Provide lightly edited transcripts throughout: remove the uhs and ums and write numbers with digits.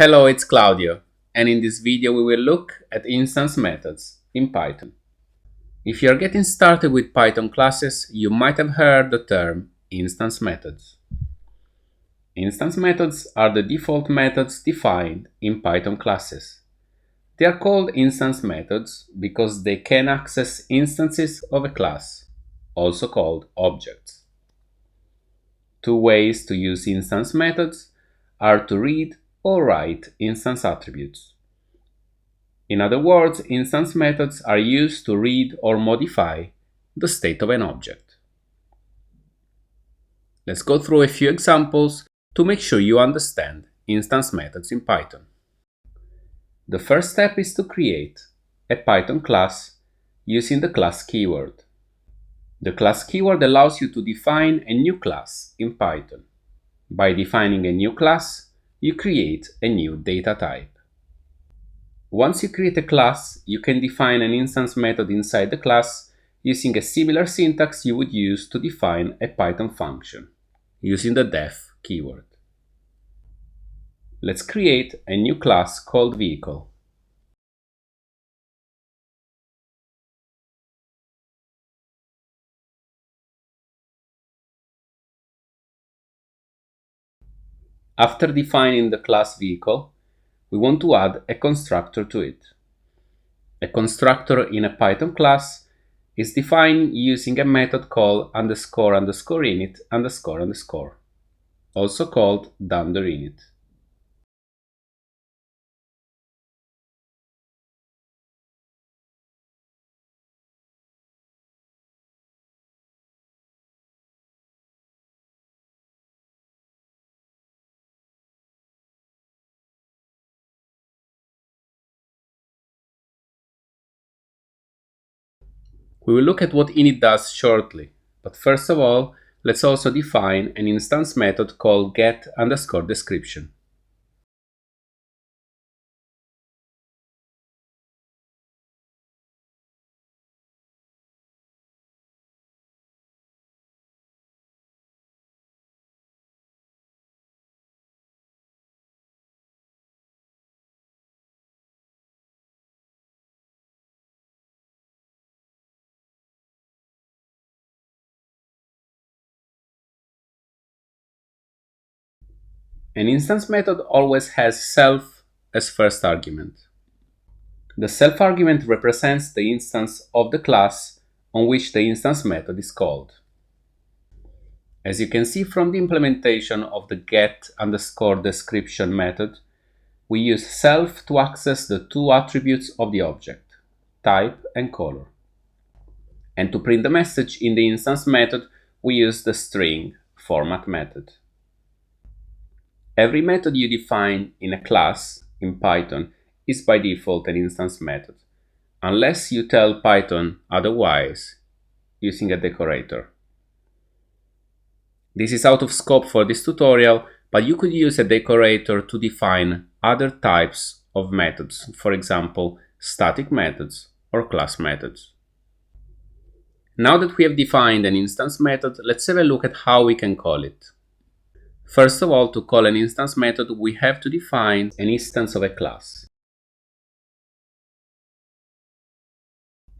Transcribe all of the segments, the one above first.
Hello, it's Claudio, and in this video we will look at instance methods in Python. If you are getting started with Python classes, you might have heard the term instance methods. Instance methods are the default methods defined in Python classes. They are called instance methods because they can access instances of a class, also called objects. Two ways to use instance methods are to read or write instance attributes. In other words, instance methods are used to read or modify the state of an object. Let's go through a few examples to make sure you understand instance methods in Python. The first step is to create a Python class using the class keyword. The class keyword allows you to define a new class in Python. By defining a new class, you create a new data type. Once you create a class, you can define an instance method inside the class using a similar syntax you would use to define a Python function, using the def keyword. Let's create a new class called vehicle. After defining the class vehicle, we want to add a constructor to it. A constructor in a Python class is defined using a method called __init__, also called $init. We will look at what init does shortly, but first of all, let's also define an instance method called get_description. An instance method always has self as first argument. The self argument represents the instance of the class on which the instance method is called. As you can see from the implementation of the get_description method, we use self to access the two attributes of the object, type and color. And to print the message in the instance method, we use the string format method. Every method you define in a class in Python is by default an instance method, unless you tell Python otherwise using a decorator. This is out of scope for this tutorial, but you could use a decorator to define other types of methods, for example, static methods or class methods. Now that we have defined an instance method, let's have a look at how we can call it. First of all, to call an instance method, we have to define an instance of a class.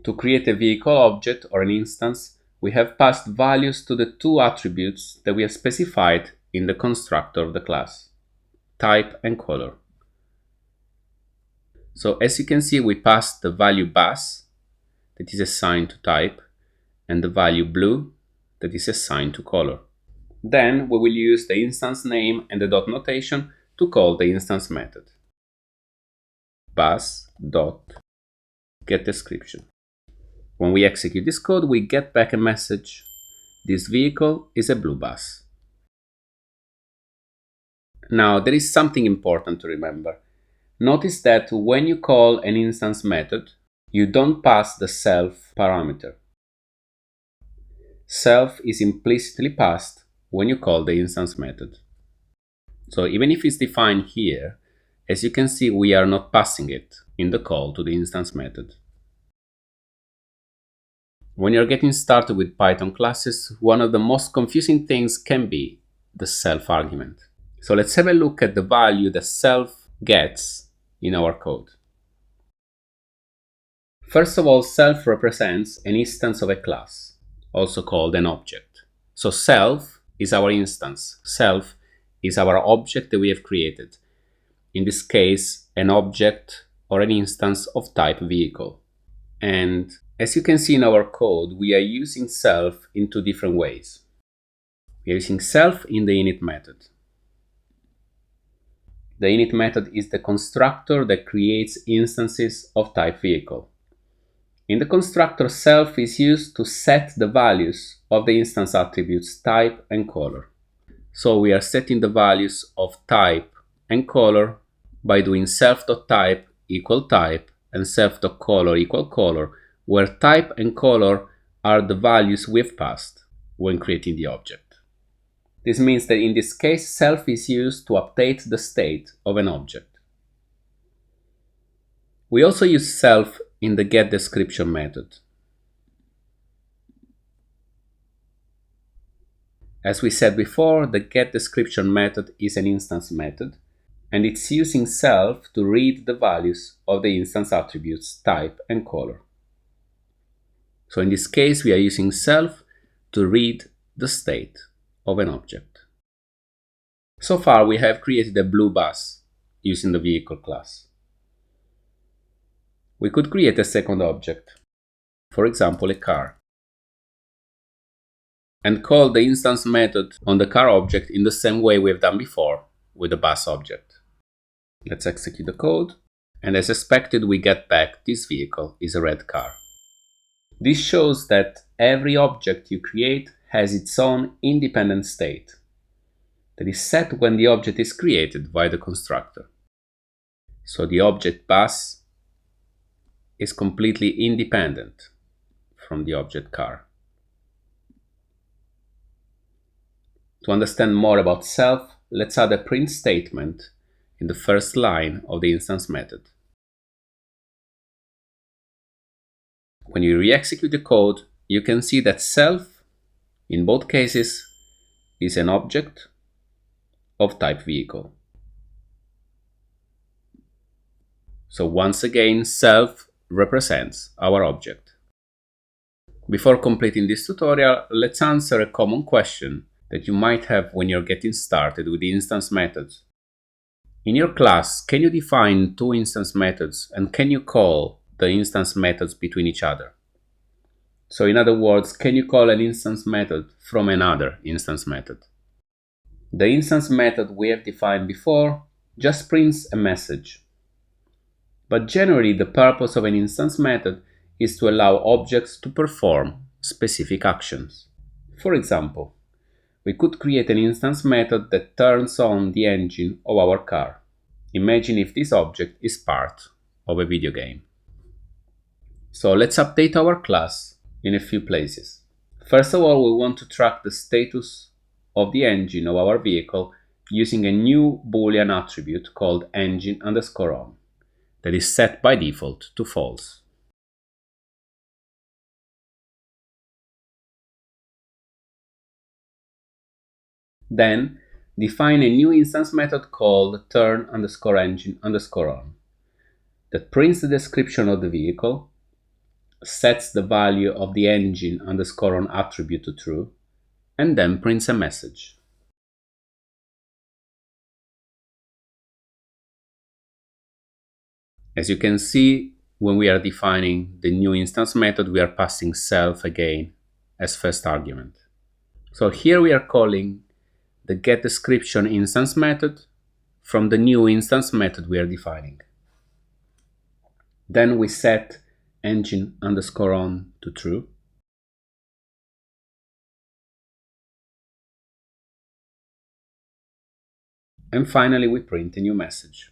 To create a vehicle object or an instance, we have passed values to the two attributes that we have specified in the constructor of the class, type and color. So as you can see, we passed the value bus, that is assigned to type, and the value blue, that is assigned to color. Then we will use the instance name and the dot notation to call the instance method. bus.getDescription. When we execute this code, we get back a message. This vehicle is a blue bus. Now, there is something important to remember. Notice that when you call an instance method, you don't pass the self parameter. Self is implicitly passed when you call the instance method. So even if it's defined here, as you can see, we are not passing it in the call to the instance method. When you're getting started with Python classes, one of the most confusing things can be the self argument. So let's have a look at the value that self gets in our code. First of all, self represents an instance of a class, also called an object. So self is our instance. Self is our object that we have created. In this case, an object or an instance of type vehicle. And as you can see in our code, we are using self in two different ways. We are using self in the init method. The init method is the constructor that creates instances of type vehicle. In the constructor, self is used to set the values of the instance attributes type and color. So we are setting the values of type and color by doing self.type equal type and self.color equal color, where type and color are the values we've passed when creating the object. This means that in this case, self is used to update the state of an object. We also use self in the getDescription method. As we said before, the getDescription method is an instance method, and it's using self to read the values of the instance attributes type and color. So in this case, we are using self to read the state of an object. So far, we have created a blue bus using the vehicle class. We could create a second object, for example, a car, and call the instance method on the car object in the same way we've done before with the bus object. Let's execute the code, and as expected, we get back this vehicle is a red car. This shows that every object you create has its own independent state that is set when the object is created by the constructor. So the object bus is completely independent from the object car. To understand more about self, let's add a print statement in the first line of the instance method. When you re-execute the code, you can see that self, in both cases, is an object of type vehicle. So once again, self represents our object. Before completing this tutorial, let's answer a common question that you might have when you're getting started with the instance methods. In your class, can you define two instance methods, and can you call the instance methods between each other? So in other words, can you call an instance method from another instance method? The instance method we have defined before just prints a message. But generally, the purpose of an instance method is to allow objects to perform specific actions. For example, we could create an instance method that turns on the engine of our car. Imagine if this object is part of a video game. So let's update our class in a few places. First of all, we want to track the status of the engine of our vehicle using a new Boolean attribute called engine_on that is set by default to false. Then define a new instance method called turn_engine_on that prints the description of the vehicle, sets the value of the engine_on attribute to true, and then prints a message. As you can see, when we are defining the new instance method, we are passing self again as first argument. So here we are calling the getDescription instance method from the new instance method we are defining. Then we set engine_on to true. And finally, we print a new message.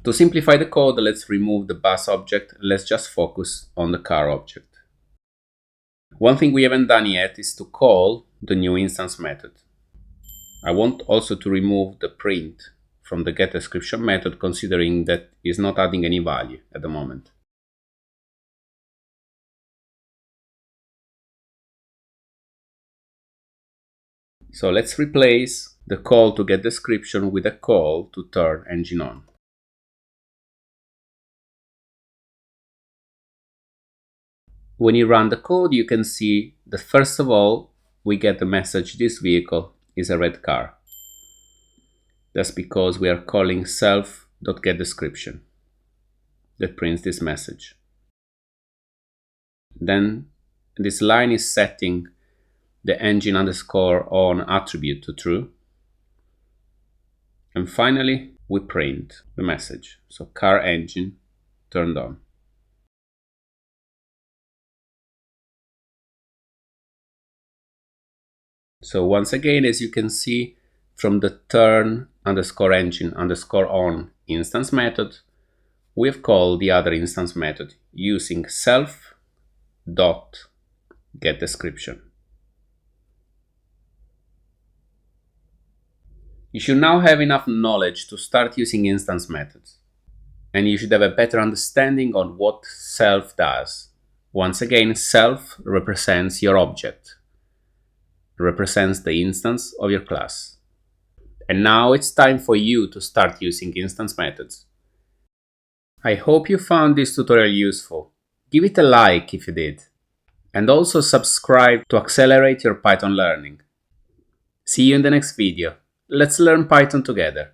To simplify the code, let's remove the bus object. Let's just focus on the car object. One thing we haven't done yet is to call the new instance method. I want also to remove the print from the getDescription method, considering that it's not adding any value at the moment. So let's replace the call to getDescription with a call to turn engine on. When you run the code, you can see that first of all, we get the message this vehicle is a red car. That's because we are calling self.getDescription that prints this message. Then this line is setting the engine underscore on attribute to true. And finally, we print the message. So car engine turned on. So once again, as you can see from the turn underscore engine underscore on instance method, we've called the other instance method using self.getDescription. You should now have enough knowledge to start using instance methods, and you should have a better understanding on what self does. Once again, self represents your object, represents the instance of your class. And now it's time for you to start using instance methods. I hope you found this tutorial useful. Give it a like if you did. And also subscribe to accelerate your Python learning. See you in the next video. Let's learn Python together.